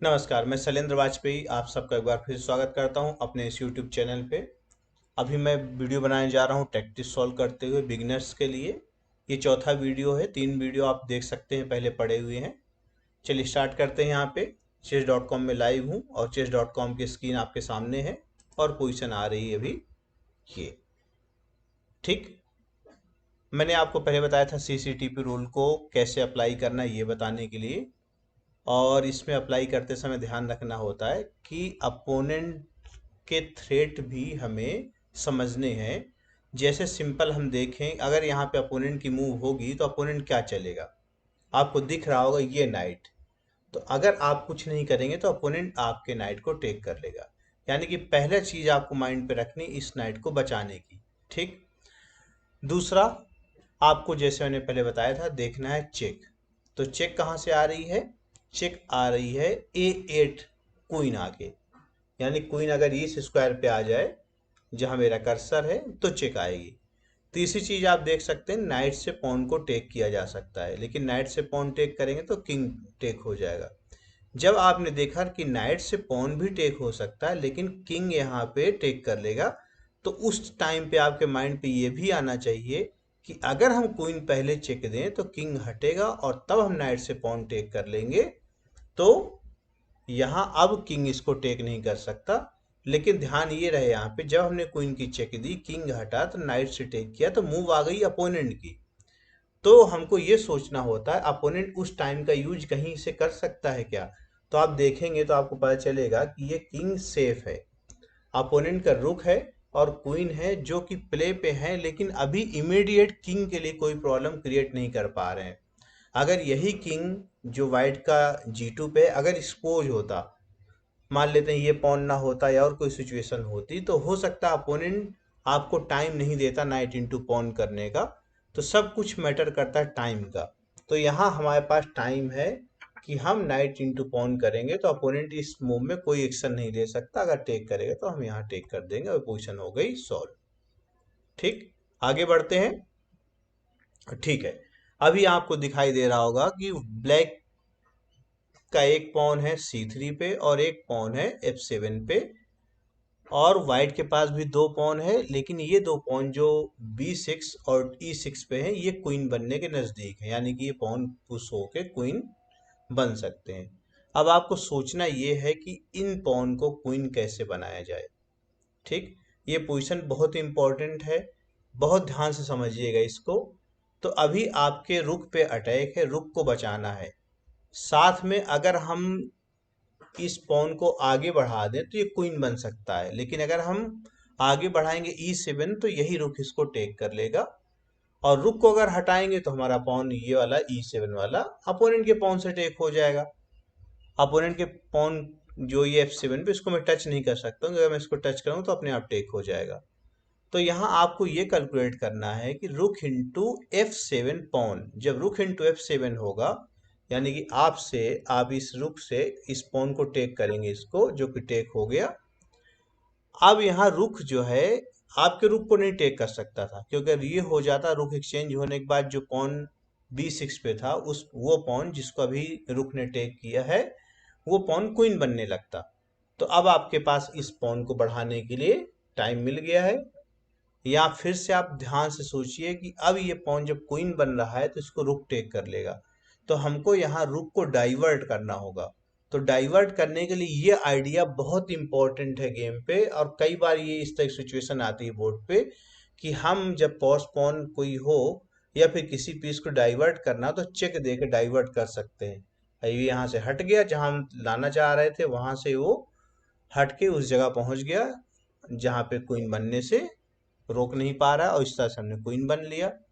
नमस्कार, मैं शैलेंद्र वाजपेयी आप सबका एक बार फिर स्वागत करता हूं अपने इस यूट्यूब चैनल पे। अभी मैं वीडियो बनाने जा रहा हूं टेक्टिस सॉल्व करते हुए बिगिनर्स के लिए। ये चौथा वीडियो है, 3 वीडियो आप देख सकते हैं पहले पड़े हुए हैं। चलिए स्टार्ट करते हैं। यहाँ पे chess.com में लाइव हूँ और chess.com की स्क्रीन आपके सामने है और पोजीशन आ रही है अभी ये। ठीक, मैंने आपको पहले बताया था सीसीटीपी रूल को कैसे अप्लाई करना है ये बताने के लिए। और इसमें अप्लाई करते समय ध्यान रखना होता है कि अपोनेंट के थ्रेट भी हमें समझने हैं। जैसे सिंपल हम देखें, अगर यहाँ पे अपोनेंट की मूव होगी तो अपोनेंट क्या चलेगा, आपको दिख रहा होगा ये नाइट। तो अगर आप कुछ नहीं करेंगे तो अपोनेंट आपके नाइट को टेक कर लेगा। यानी कि पहला चीज आपको माइंड पे रखनी इस नाइट को बचाने की। ठीक, दूसरा, आपको जैसे मैंने पहले बताया था देखना है चेक। तो चेक कहाँ से आ रही है? चेक आ रही है A8 क्वीन आके। यानी क्वीन अगर इस स्क्वायर पे आ जाए जहां मेरा कर्सर है तो चेक आएगी। तीसरी चीज आप देख सकते हैं, नाइट से पॉन को टेक किया जा सकता है, लेकिन नाइट से पॉन टेक करेंगे तो किंग टेक हो जाएगा। जब आपने देखा कि नाइट से पॉन भी टेक हो सकता है लेकिन किंग यहाँ पे टेक कर लेगा, तो उस टाइम पे आपके माइंड पे ये भी आना चाहिए कि अगर हम क्वीन पहले चेक दें तो किंग हटेगा और तब हम नाइट से पॉन टेक कर लेंगे। तो यहाँ अब किंग इसको टेक नहीं कर सकता। लेकिन ध्यान ये रहे, यहाँ पे जब हमने क्वीन की चेक दी, किंग हटा तो नाइट से टेक किया तो मूव आ गई अपोनेंट की। तो हमको ये सोचना होता है अपोनेंट उस टाइम का यूज कहीं से कर सकता है क्या। तो आप देखेंगे तो आपको पता चलेगा कि ये किंग सेफ है। अपोनेंट का रुक है और क्वीन है जो कि प्ले पे है, लेकिन अभी इमीडिएट किंग के लिए कोई प्रॉब्लम क्रिएट नहीं कर पा रहे हैं। अगर यही किंग जो वाइट का G2 पे अगर एक्सपोज होता, मान लेते हैं ये पॉन ना होता या और कोई सिचुएशन होती, तो हो सकता है अपोनेंट आपको टाइम नहीं देता नाइट इंटू पॉन करने का। तो सब कुछ मैटर करता है टाइम का। तो यहाँ हमारे पास टाइम है कि हम नाइट इंटू पॉन करेंगे तो अपोनेंट इस मूव में कोई एक्शन नहीं ले सकता। अगर टेक करेगा तो हम यहाँ टेक कर देंगे और पोजीशन हो गई सॉल्व। ठीक, आगे बढ़ते हैं। ठीक है, अभी आपको दिखाई दे रहा होगा कि ब्लैक का एक पॉन है C3 पे और एक पॉन है F7 पे, और वाइट के पास भी दो पॉन है, लेकिन ये दो पॉन जो B6 और E6 पे हैं ये क्वीन बनने के नजदीक है, यानी कि ये पॉन पुश होके क्वीन बन सकते हैं। अब आपको सोचना ये है कि इन पॉन को क्वीन कैसे बनाया जाए। ठीक, ये पोजीशन बहुत इंपॉर्टेंट है, बहुत ध्यान से समझिएगा इसको। तो अभी आपके रुक पे अटैक है, रुक को बचाना है। साथ में अगर हम इस पॉन को आगे बढ़ा दें तो ये क्वीन बन सकता है, लेकिन अगर हम आगे बढ़ाएंगे E7 तो यही रुक इसको टेक कर लेगा। और रुक को अगर हटाएंगे तो हमारा पॉन ये वाला E7 वाला अपोनेंट के पॉन से टेक हो जाएगा। अपोनेंट के पॉन जो ये F7 पे, इसको मैं टच नहीं कर सकता हूँ, अगर मैं इसको टच करूँ तो अपने आप टेक हो जाएगा। तो यहाँ आपको ये कैलकुलेट करना है कि रुक इंटू F7 पॉन, जब रुक इंटू F7 होगा यानी कि आपसे आप इस रुक से इस पॉन को टेक करेंगे, इसको जो कि टेक हो गया। अब यहाँ रुक जो है आपके रुक को नहीं टेक कर सकता था, क्योंकि अगर ये हो जाता रुक एक्सचेंज होने के बाद जो पॉन B6 पे था उस वो पॉन जिसको अभी रुक ने टेक किया है वो पॉन क्वीन बनने लगता। तो अब आपके पास इस पॉन को बढ़ाने के लिए टाइम मिल गया है। या फिर से आप ध्यान से सोचिए कि अब ये पॉन जब क्वीन बन रहा है तो इसको रुक टेक कर लेगा। तो हमको यहाँ रुक को डाइवर्ट करना होगा। तो डाइवर्ट करने के लिए ये आइडिया बहुत इंपॉर्टेंट है गेम पे, और कई बार ये इस तरह सिचुएशन आती है बोर्ड पे कि हम जब पोस्टपोन कोई हो या फिर किसी पीस को डाइवर्ट करना तो चेक दे के डाइवर्ट कर सकते हैं। ये यहाँ से हट गया, जहाँ हम लाना चाह रहे थे वहां से वो हट के उस जगह पहुंच गया जहाँ पे क्वीन बनने से रोक नहीं पा रहा, और इस तरह से हमने क्वीन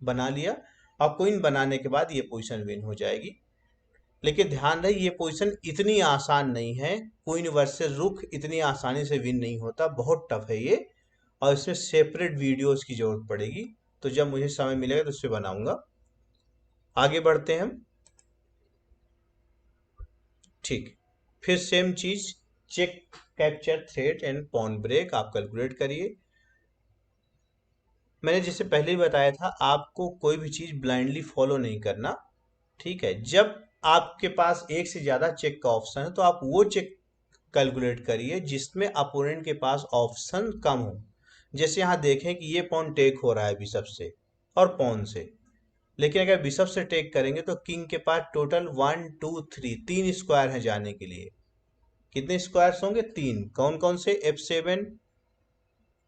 बना लिया। और क्वीन बनाने के बाद ये पोजीशन विन हो जाएगी। लेकिन ध्यान रहे ये पोजीशन इतनी आसान नहीं है, क्वीन वर्सेस रुक इतनी आसानी से विन नहीं होता, बहुत टफ है ये। और इसमें सेपरेट वीडियोस की जरूरत पड़ेगी, तो जब मुझे समय मिलेगा तो उससे बनाऊंगा। आगे बढ़ते हैं हम। ठीक, फिर सेम चीज, check capture threat and pawn break आप कैलकुलेट करिए। मैंने जैसे पहले ही बताया था आपको कोई भी चीज ब्लाइंडली फॉलो नहीं करना। ठीक है, जब आपके पास एक से ज्यादा चेक का ऑप्शन है तो आप वो चेक कैलकुलेट करिए जिसमें अपोनेंट के पास ऑप्शन कम हो। जैसे यहाँ देखें कि ये पॉन टेक हो रहा है बिशप से और पॉन से, लेकिन अगर बिशप से टेक करेंगे तो किंग के पास टोटल 1 2 3 तीन स्क्वायर है जाने के लिए। कितने स्क्वायर्स होंगे? तीन। कौन कौन से? F7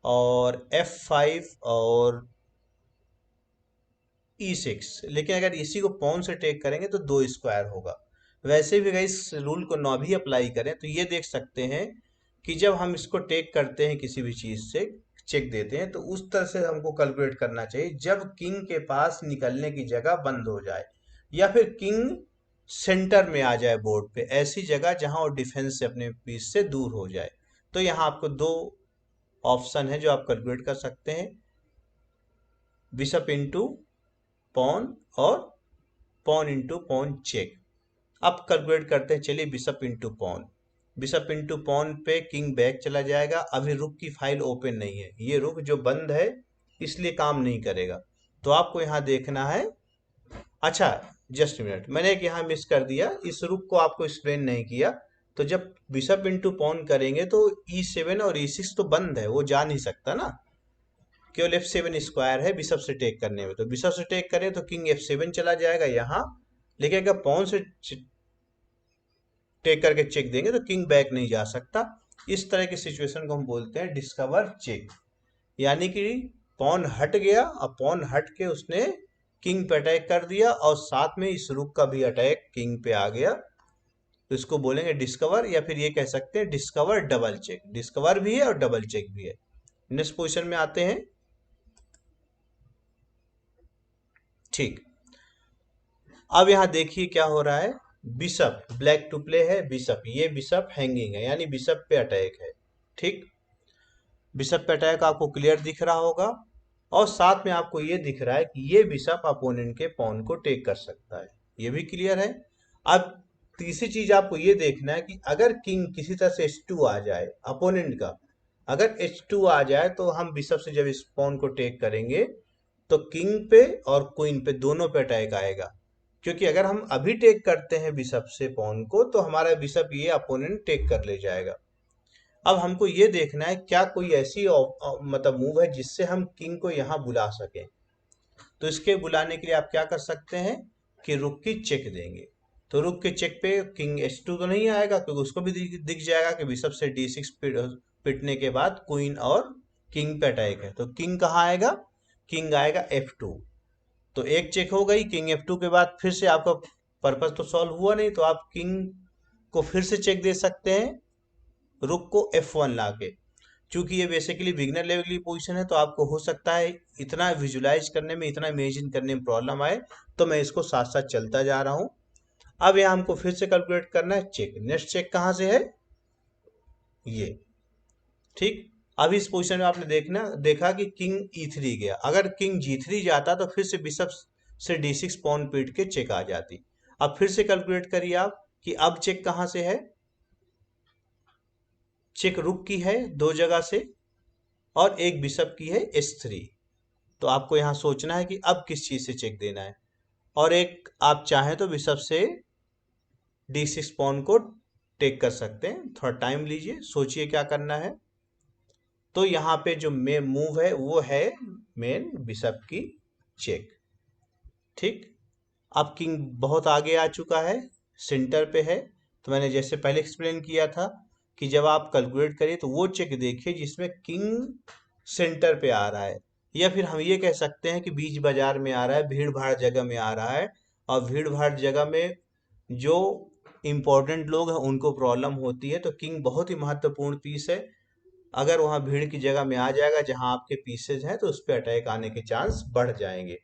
और F5 और E6। लेकिन अगर इसी को पॉन से टेक करेंगे तो दो स्क्वायर होगा। वैसे भी अगर इस रूल को ना भी अप्लाई करें तो ये देख सकते हैं कि जब हम इसको टेक करते हैं किसी भी चीज से चेक देते हैं तो उस तरह से हमको कैलकुलेट करना चाहिए जब किंग के पास निकलने की जगह बंद हो जाए या फिर किंग सेंटर में आ जाए बोर्ड पे, ऐसी जगह जहां वो डिफेंस से अपने पीस से दूर हो जाए। तो यहाँ आपको दो ऑप्शन है जो आप कैलकुलेट कर सकते हैं, बिशप इंटू पॉन और पॉन इंटू पॉन चेक। अब कैलकुलेट करते हैं, चलिए bishop into pawn. Bishop into pawn पे किंग बैक चला जाएगा। अभी रुक की फाइल ओपन नहीं है, ये रुक जो बंद है इसलिए काम नहीं करेगा। तो आपको यहाँ देखना है, अच्छा जस्ट मिनट, मैंने एक यहाँ मिस कर दिया, इस रुक को आपको एक्सप्लेन नहीं किया। तो जब बिशप इंटू पॉन करेंगे तो E7 और E6 तो बंद है, वो जा नहीं सकता ना, केवल F7 स्क्वायर है बिशप से टेक करने में। तो बिशप से टेक करें तो किंग F7 चला जाएगा यहाँ, लेकिन अगर पॉन से टेक करके चेक देंगे तो किंग बैक नहीं जा सकता। इस तरह की सिचुएशन को हम बोलते हैं डिस्कवर चेक, यानी कि पॉन हट गया और पॉन हट के उसने किंग पे अटैक कर दिया और साथ में इस रुक का भी अटैक किंग पे आ गया। तो इसको बोलेंगे डिस्कवर, या फिर ये कह सकते हैं डिस्कवर डबल चेक। डिस्कवर भी है और डबल चेक भी है। नेक्स्ट पोजीशन में आते हैं। ठीक, अब यहाँ देखिए क्या हो रहा है। बिशप ब्लैक टू प्ले है, बिशप, ये बिशप हैंगिंग है यानी बिशप पे अटैक है। ठीक, बिशप पे अटैक आपको क्लियर दिख रहा होगा और साथ में आपको ये दिख रहा है कि ये बिशप अपोनेंट के पॉन को टेक कर सकता है, ये भी क्लियर है। अब तीसरी चीज आपको ये देखना है कि अगर किंग किसी तरह से H2 आ जाए अपोनेंट का, अगर H2 आ जाए तो हम बिशप से जब इस पॉन को टेक करेंगे तो किंग पे और क्वीन पे दोनों पे अटैक आएगा। क्योंकि अगर हम अभी टेक करते हैं बिशप से पॉन को तो हमारा बिशप ये अपोनेंट टेक कर ले जाएगा। अब हमको ये देखना है क्या कोई ऐसी मतलब मूव है जिससे हम किंग को यहाँ बुला सकें। तो इसके बुलाने के लिए आप क्या कर सकते हैं कि रुक की चेक देंगे। तो रुक के चेक पे किंग H2 तो नहीं आएगा क्योंकि उसको भी दिख जाएगा कि बिशप से D6 पिटने के बाद क्वीन और किंग पे अटैक है। तो किंग कहाँ आएगा? किंग आएगा F2। तो एक चेक हो गई, किंग F2 के बाद फिर से आपका पर्पस तो सॉल्व हुआ नहीं, तो आप किंग को फिर से चेक दे सकते हैं रुक को F1 लाके। चूंकि ये बेसिकली बिगनर लेवल की पोजीशन है तो आपको हो सकता है इतना विजुलाइज करने में, इतना इमेजिन करने में प्रॉब्लम आए, तो मैं इसको साथ साथ चलता जा रहा हूं। अब यहाँ हमको फिर से कैलकुलेट करना है चेक। नेक्स्ट चेक कहाँ से है? ये। ठीक, अब इस पोजीशन में आपने देखा कि किंग E3 गया। अगर किंग G3 जाता तो फिर से बिशप से D6 पॉन पीट के चेक आ जाती। अब फिर से कैलकुलेट करिए आप कि अब चेक कहाँ से है। चेक रुक की है दो जगह से और एक बिशप की है H3। तो आपको यहाँ सोचना है कि अब किस चीज से चेक देना है। और एक आप चाहें तो बिशप से D6 पॉन को टेक कर सकते हैं। थोड़ा टाइम लीजिए, सोचिए क्या करना है। तो यहाँ पे जो मेन मूव है वो है मेन बिशप की चेक। ठीक, अब किंग बहुत आगे आ चुका है, सेंटर पे है। तो मैंने जैसे पहले एक्सप्लेन किया था कि जब आप कैलकुलेट करिए तो वो चेक देखिए जिसमें किंग सेंटर पे आ रहा है, या फिर हम ये कह सकते हैं कि बीच बाजार में आ रहा है, भीड़ भाड़ जगह में आ रहा है। और भीड़ भाड़ जगह में जो इम्पोर्टेंट लोग हैं उनको प्रॉब्लम होती है। तो किंग बहुत ही महत्वपूर्ण पीस है, अगर वहां भीड़ की जगह में आ जाएगा जहां आपके पीसेज हैं तो उस पर अटैक आने के चांस बढ़ जाएंगे।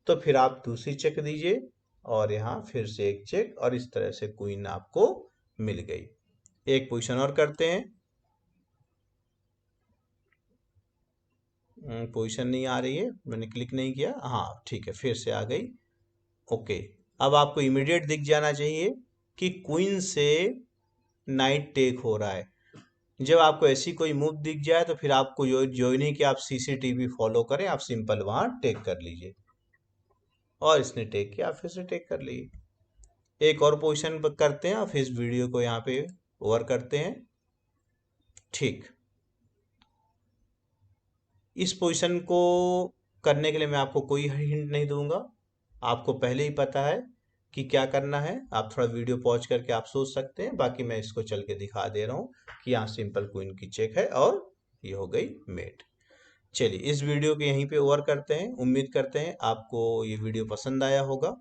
तो फिर आप दूसरी चेक दीजिए और यहाँ फिर से एक चेक, और इस तरह से क्वीन आपको मिल गई। एक पोजीशन और करते हैं। पोजीशन नहीं आ रही है, मैंने क्लिक नहीं किया। हाँ ठीक है, फिर से आ गई। ओके, अब आपको इमीडिएट दिख जाना चाहिए कि क्वीन से नाइट टेक हो रहा है। जब आपको ऐसी कोई मूव दिख जाए तो फिर आपको जो नहीं कि आप CCTV फॉलो करें, आप सिंपल वहां टेक कर लीजिए। और इसने टेक किया, आप फिर से टेक कर लीजिए। एक और पोजीशन करते हैं और फिर इस वीडियो को यहाँ पे ओवर करते हैं। ठीक, इस पोजीशन को करने के लिए मैं आपको कोई हिंट नहीं दूंगा, आपको पहले ही पता है कि क्या करना है। आप थोड़ा वीडियो पॉज करके आप सोच सकते हैं, बाकी मैं इसको चल के दिखा दे रहा हूँ कि यहाँ सिंपल क्वीन की चेक है और ये हो गई मेट। चलिए इस वीडियो को यहीं पे ओवर करते हैं। उम्मीद करते हैं आपको ये वीडियो पसंद आया होगा,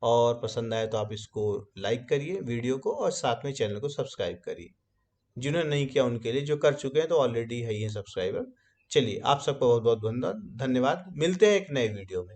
और पसंद आया तो आप इसको लाइक करिए वीडियो को, और साथ में चैनल को सब्सक्राइब करिए। जिन्होंने नहीं किया उनके लिए, जो कर चुके हैं तो ऑलरेडी है ये सब्सक्राइबर। चलिए आप सबको बहुत बहुत धन्यवाद। मिलते हैं एक नए वीडियो में।